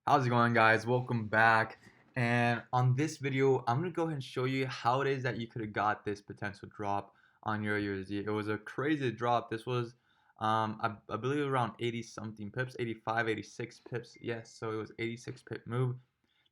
How's it going, guys? Welcome back. And on this video, I'm gonna go ahead and show you how it is that you could have got this potential drop on your USD. It was a crazy drop. This was I believe around 80 something pips, 85, 86 pips. Yes, so it was 86 pip move.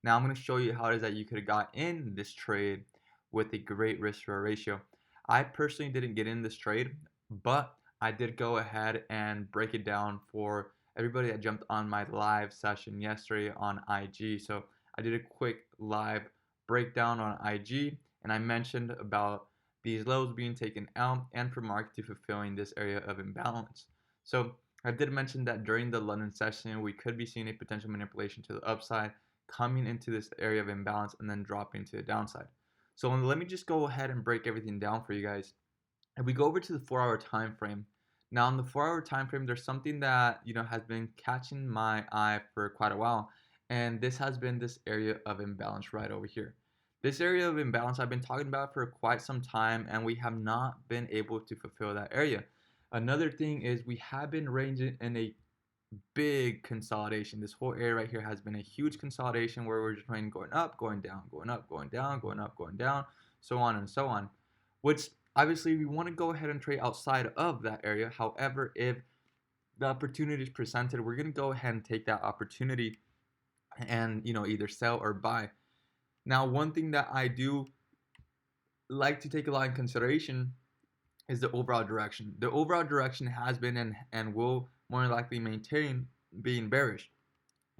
Now I'm gonna show you how it is that you could have got in this trade with a great risk reward ratio. I personally didn't get in this trade, but I did go ahead and break it down for everybody that jumped on my live session yesterday on IG. So I did a quick live breakdown on IG, and I mentioned about these lows being taken out and for market to fulfilling this area of imbalance. So I did mention that during the London session, we could be seeing a potential manipulation to the upside coming into this area of imbalance and then dropping to the downside. So let me just go ahead and break everything down for you guys. If we go over to the 4-hour time frame, now in the 4-hour time frame, there's something that has been catching my eye for quite a while, and this has been this area of imbalance right over here. This area of imbalance I've been talking about for quite some time, and we have not been able to fulfill that area. Another thing is we have been ranging in a big consolidation. This whole area right here has been a huge consolidation where we're just trying going up, going down, going up, going down, going up, going down, so on and so on. Which obviously we want to go ahead and trade outside of that area. However, if the opportunity is presented, we're going to go ahead and take that opportunity and either sell or buy. Now, one thing that I do like to take a lot in consideration is the overall direction. The overall direction has been and will more likely maintain being bearish.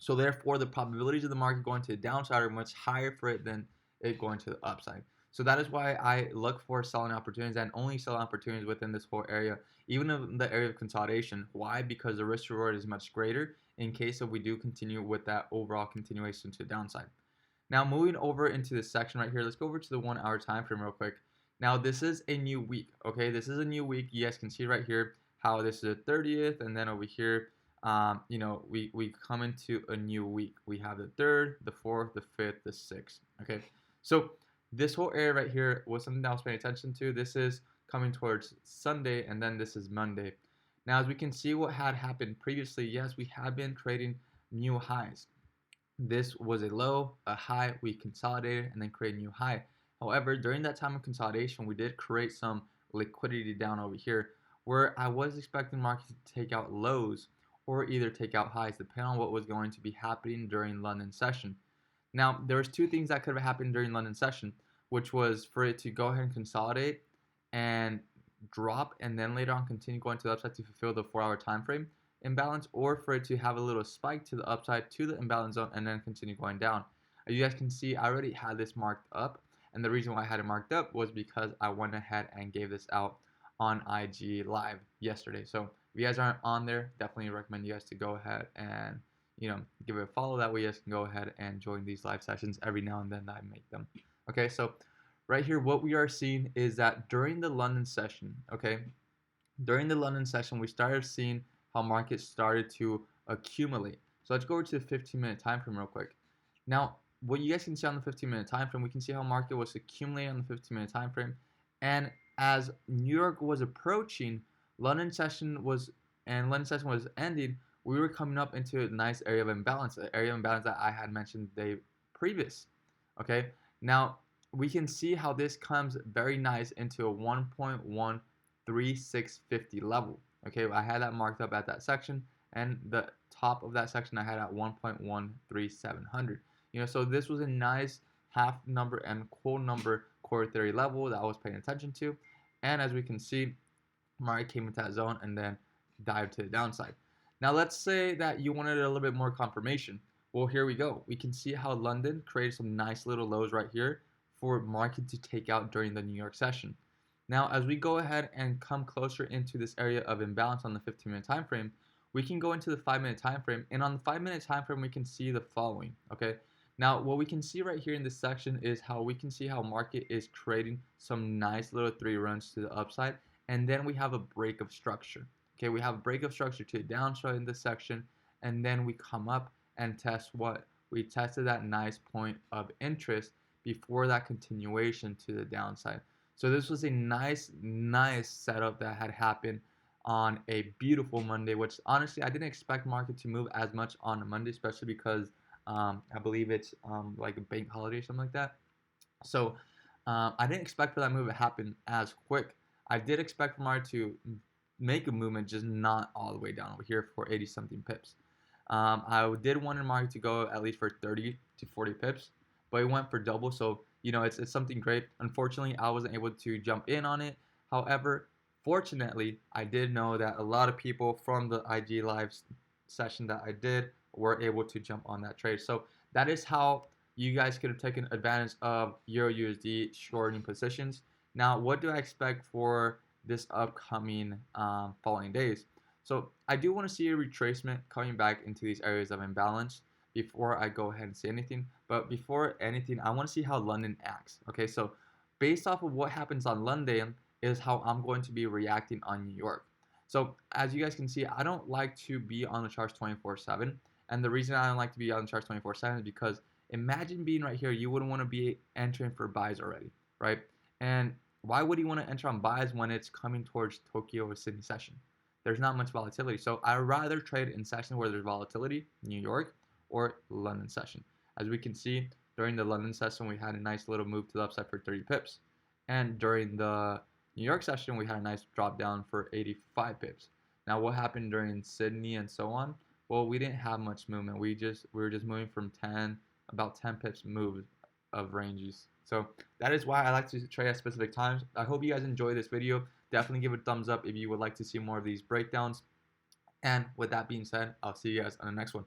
So therefore, the probabilities of the market going to the downside are much higher for it than it going to the upside. So that is why I look for selling opportunities and only sell opportunities within this whole area, even in the area of consolidation. Why? Because the risk reward is much greater in case if we do continue with that overall continuation to the downside. Now moving over into this section right here, let's go over to the 1-hour time frame real quick. Now this is a new week, okay? This is a new week. You guys can see right here how this is the 30th, and then over here, we come into a new week. We have the 3rd, the 4th, the 5th, the 6th, okay? So this whole area right here was something that I was paying attention to. This is coming towards Sunday, and then this is Monday. Now as we can see what had happened previously, yes, we have been trading new highs. This was a low, a high, we consolidated and then created a new high. However, during that time of consolidation, we did create some liquidity down over here where I was expecting markets to take out lows or either take out highs depending on what was going to be happening during London session. Now, there was two things that could have happened during London session, which was for it to go ahead and consolidate and drop and then later on continue going to the upside to fulfill the 4-hour time frame imbalance, or for it to have a little spike to the upside to the imbalance zone and then continue going down. You guys can see I already had this marked up, and the reason why I had it marked up was because I went ahead and gave this out on IG live yesterday. So if you guys aren't on there, definitely recommend you guys to go ahead and give it a follow. That way you guys can go ahead and join these live sessions every now and then that I make them. Okay, so right here what we are seeing is that during the London session, okay, during the London session we started seeing how markets started to accumulate. So let's go over to the 15-minute time frame real quick. Now, what you guys can see on the 15-minute time frame, we can see how market was accumulating on the 15-minute time frame, and as New York was approaching, London session was ending, we were coming up into a nice area of imbalance, an area of imbalance that I had mentioned the day previous. Okay, now we can see how this comes very nice into a 1.13650 level. Okay, I had that marked up at that section, and the top of that section I had at 1.13700. So this was a nice half number and whole number core theory level that I was paying attention to, and as we can see, market came into that zone and then dived to the downside. Now let's say that you wanted a little bit more confirmation. Well, here we go. We can see how London created some nice little lows right here for market to take out during the New York session. Now, as we go ahead and come closer into this area of imbalance on the 15-minute time frame, we can go into the 5-minute time frame, and on the 5-minute time frame, we can see the following. Okay. Now, what we can see right here in this section is how we can see how market is creating some nice little 3 runs to the upside, and then we have a break of structure. Okay, we have a break of structure to the downside in this section, and then we come up and test what? We tested that nice point of interest before that continuation to the downside. So this was a nice setup that had happened on a beautiful Monday, which honestly I didn't expect market to move as much on a Monday, especially because I believe it's like a bank holiday or something like that. So I didn't expect for that move to happen as quick. I did expect for Mauri to make a movement, just not all the way down over here for 80 something pips. I did want Mauri to go at least for 30 to 40 pips, but he went for double. So it's something great. Unfortunately, I wasn't able to jump in on it. However, fortunately, I did know that a lot of people from the IG live session that I did were able to jump on that trade. So that is how you guys could have taken advantage of Euro USD shorting positions. Now, what do I expect for this upcoming following days? So I do want to see a retracement coming back into these areas of imbalance before I go ahead and say anything. But before anything, I want to see how London acts. Okay, so based off of what happens on London is how I'm going to be reacting on New York. So as you guys can see, I don't like to be on the charts 24/7. And the reason I don't like to be on the charts 24/7 is because imagine being right here, you wouldn't want to be entering for buys already, right? And why would you want to enter on buys when it's coming towards Tokyo or Sydney session? There's not much volatility. So I'd rather trade in sessions where there's volatility, New York or London session. As we can see, during the London session, we had a nice little move to the upside for 30 pips. And during the New York session, we had a nice drop down for 85 pips. Now, what happened during Sydney and so on? Well, we didn't have much movement. We were just moving from about 10 pips move of ranges. So that is why I like to trade at specific times. I hope you guys enjoy this video. Definitely give it a thumbs up if you would like to see more of these breakdowns. And with that being said, I'll see you guys on the next one.